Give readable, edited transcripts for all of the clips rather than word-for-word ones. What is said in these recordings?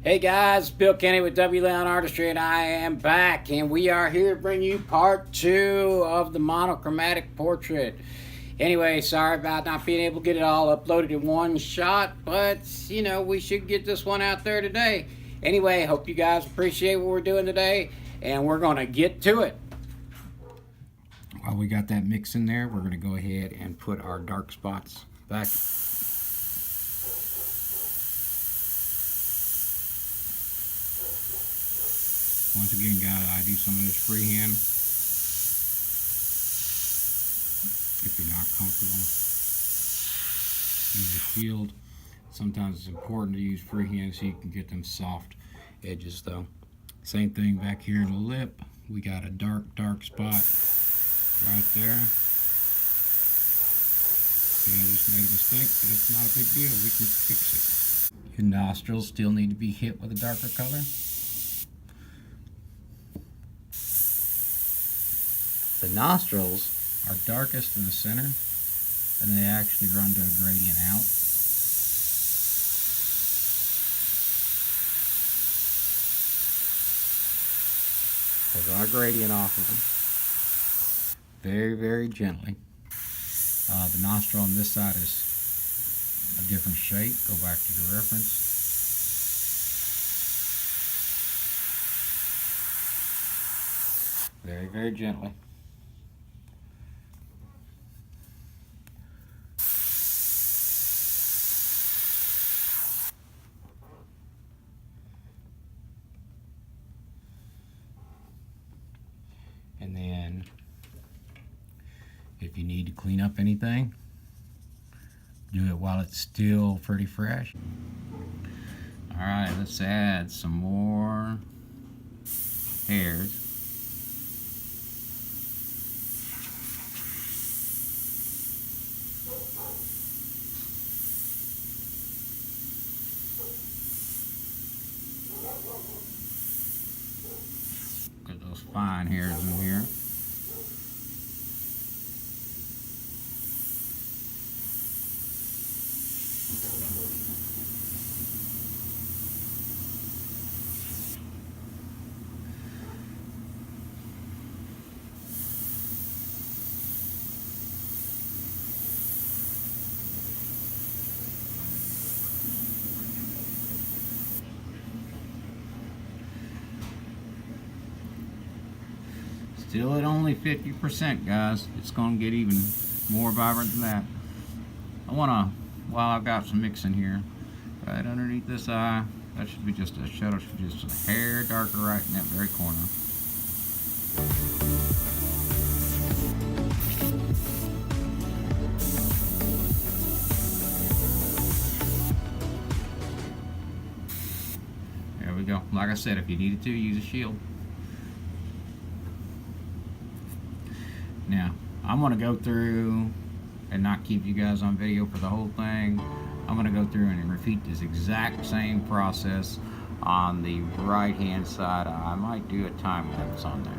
Hey guys, Bill Kenny with W. Leon Artistry, and I am back, and we are here to bring you part 2 of the monochromatic portrait. Anyway, sorry about not being able to get it all uploaded in one shot, but you know, we should get this one out there today. Anyway, hope you guys appreciate what we're doing today, and we're going to get to it. While we got that mix in there, we're going to go ahead and put our dark spots back. Once again, guys, I do some of this freehand. If you're not comfortable, use a shield. Sometimes it's important to use freehand so you can get them soft edges though. Same thing back here in the lip. We got a dark spot right there. Yeah, I just made a mistake, but it's not a big deal. We can fix it. Your nostrils still need to be hit with a darker color. The nostrils are darkest in the center, and they actually run to a gradient out. So run a gradient off of them. Very, very gently. The nostril on this side is a different shape. Go back to the reference. Very, very gently. And then, if you need to clean up anything, do it while it's still pretty fresh. Alright, let's add some more hairs. Get those fine hairs in here. Still at only 50%, guys. It's going to get even more vibrant than that. I want to, while I've got some mix in here, right underneath this eye, that should be just a shadow, should be just a hair darker right in that very corner. There we go. Like I said, if you needed to, use a shield. Now, I'm going to go through and not keep you guys on video for the whole thing. I'm going to go through and repeat this exact same process on the right hand side. I might do a time lapse on that.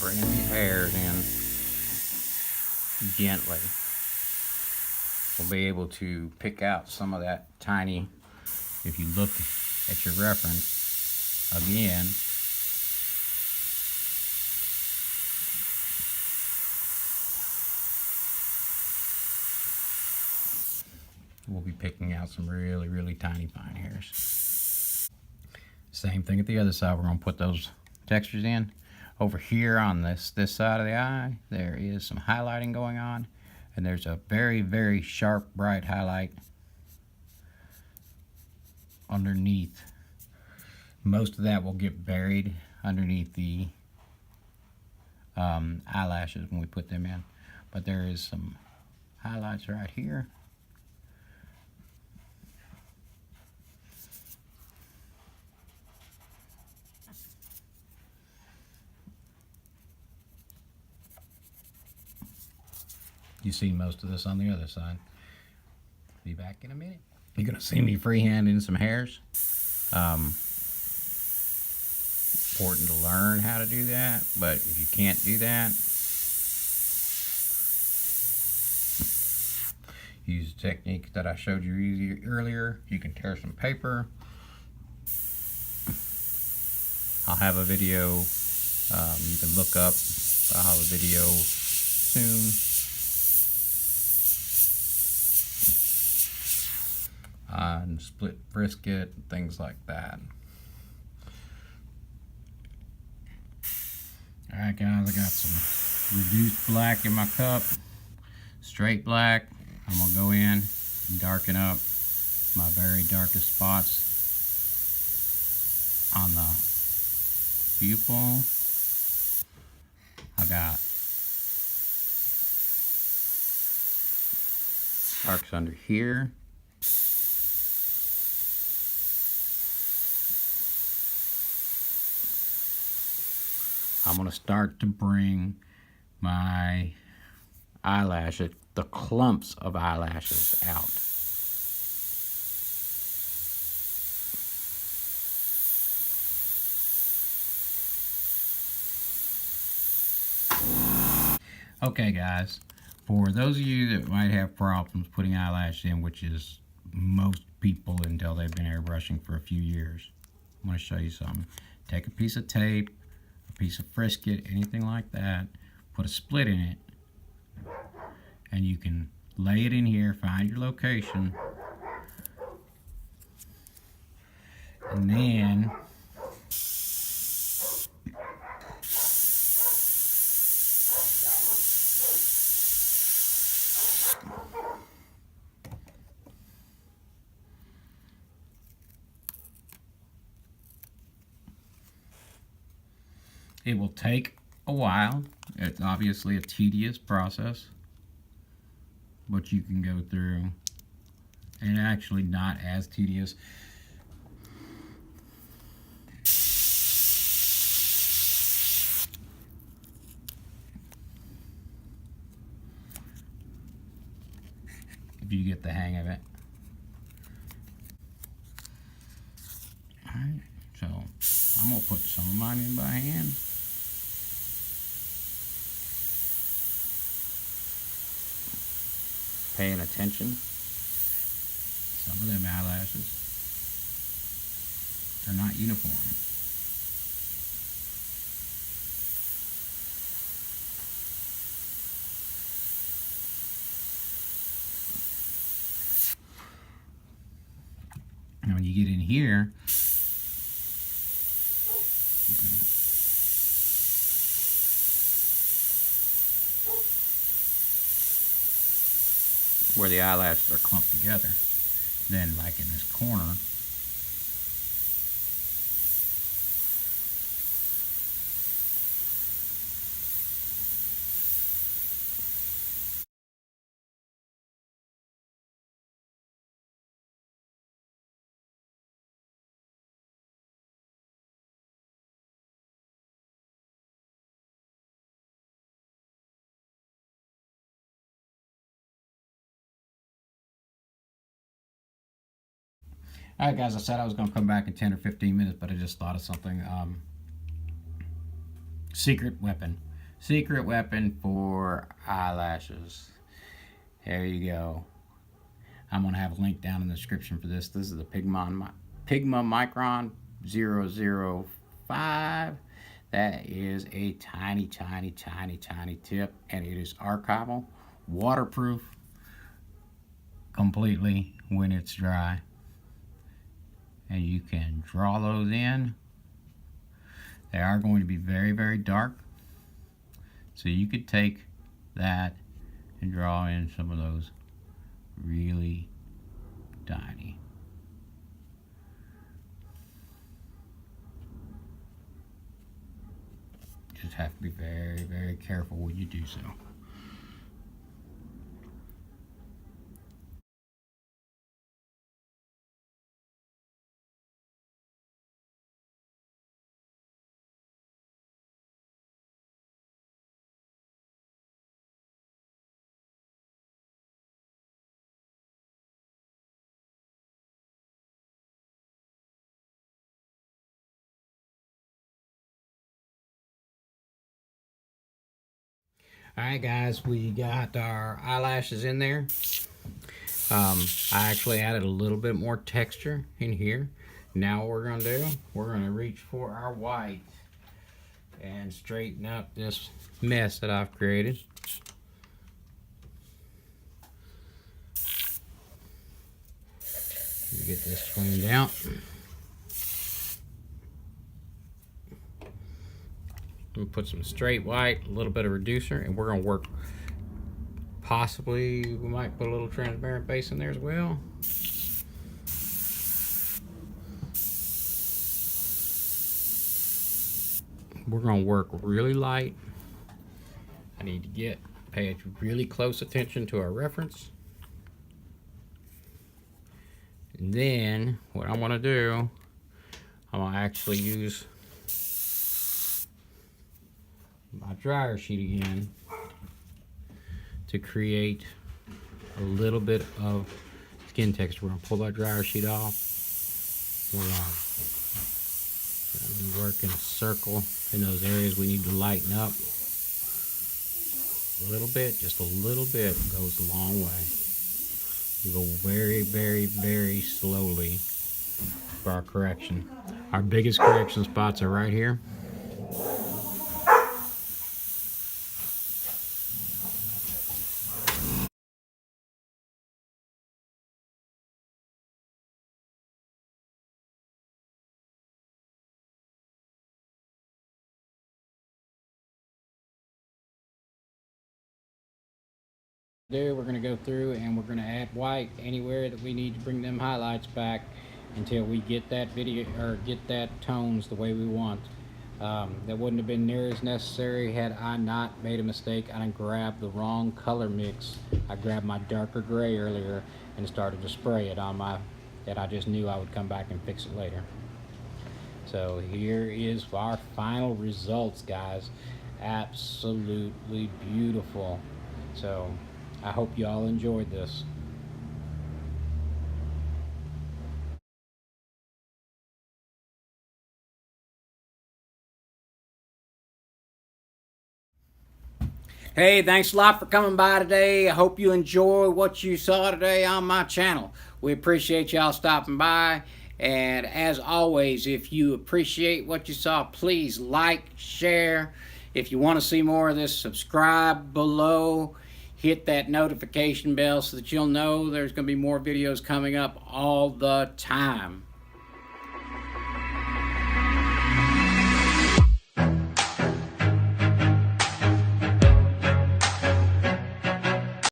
Bringing these hairs in gently. We'll be able to pick out some of that tiny, if you look at your reference again, we'll be picking out some really, really tiny fine hairs. Same thing at the other side. We're going to put those textures in. Over here on this side of the eye, there is some highlighting going on. And there's a very, very sharp, bright highlight underneath. Most of that will get buried underneath the eyelashes when we put them in. But there is some highlights right here. You see most of this on the other side. Be back in a minute. You're gonna see me freehanding some hairs. Important to learn how to do that, but if you can't do that, use the technique that I showed you earlier. You can tear some paper. I'll have a video you can look up. I'll have a video soon. On split brisket, things like that. Alright guys, I got some reduced black in my cup. Straight black. I'm going to go in and darken up my very darkest spots on the pupil. I got darks under here. I'm going to start to bring my eyelashes, the clumps of eyelashes out. Okay guys, for those of you that might have problems putting eyelashes in, which is most people until they've been airbrushing for a few years, I'm going to show you something. Take a piece of tape, a piece of frisket, anything like that, put a split in it, and you can lay it in here, find your location, and then it will take a while. It's obviously a tedious process, but you can go through, and actually not as tedious. If you get the hang of it. Alright, so I'm going to put some of mine in by hand. Paying attention. Some of them eyelashes are not uniform. Now when you get in here, where the eyelashes are clumped together, then like in this corner, alright guys, I said I was going to come back in 10 or 15 minutes, but I just thought of something. Secret weapon. Secret weapon for eyelashes. There you go. I'm going to have a link down in the description for this. This is the Pigma Micron 005. That is a tiny, tiny, tiny, tiny tip, and it is archival, waterproof completely when it's dry. And you can draw those in. They are going to be very, very dark. So you could take that and draw in some of those really tiny. Just have to be very, very careful when you do so. Alright guys, we got our eyelashes in there. I actually added a little bit more texture in here. Now what we're going to do, we're going to reach for our white and straighten up this mess that I've created. Get this cleaned out. We'll put some straight white, a little bit of reducer, and we're going to work. Possibly we might put a little transparent base in there as well. We're going to work really light. I need to pay really close attention to our reference. And then what I want to do, I'm going to actually use my dryer sheet again to create a little bit of skin texture. We're going to pull that dryer sheet off. We're going to work in a circle in those areas we need to lighten up. A little bit, just a little bit goes a long way. We go very, very, very slowly for our correction. Our biggest correction spots are right here. We're going to go through and we're going to add white anywhere that we need to bring them highlights back until we get that video or get that tones the way we want. That wouldn't have been near as necessary had I not made a mistake. I didn't grab the wrong color mix. I grabbed my darker gray earlier and started to spray it on that I just knew I would come back and fix it later. So here is our final results, guys. Absolutely beautiful. So I hope you all enjoyed this. Hey, thanks a lot for coming by today. I hope you enjoy what you saw today on my channel. We appreciate y'all stopping by. And as always, if you appreciate what you saw, please like, share. If you want to see more of this, subscribe below. Hit that notification bell so that you'll know there's going to be more videos coming up all the time.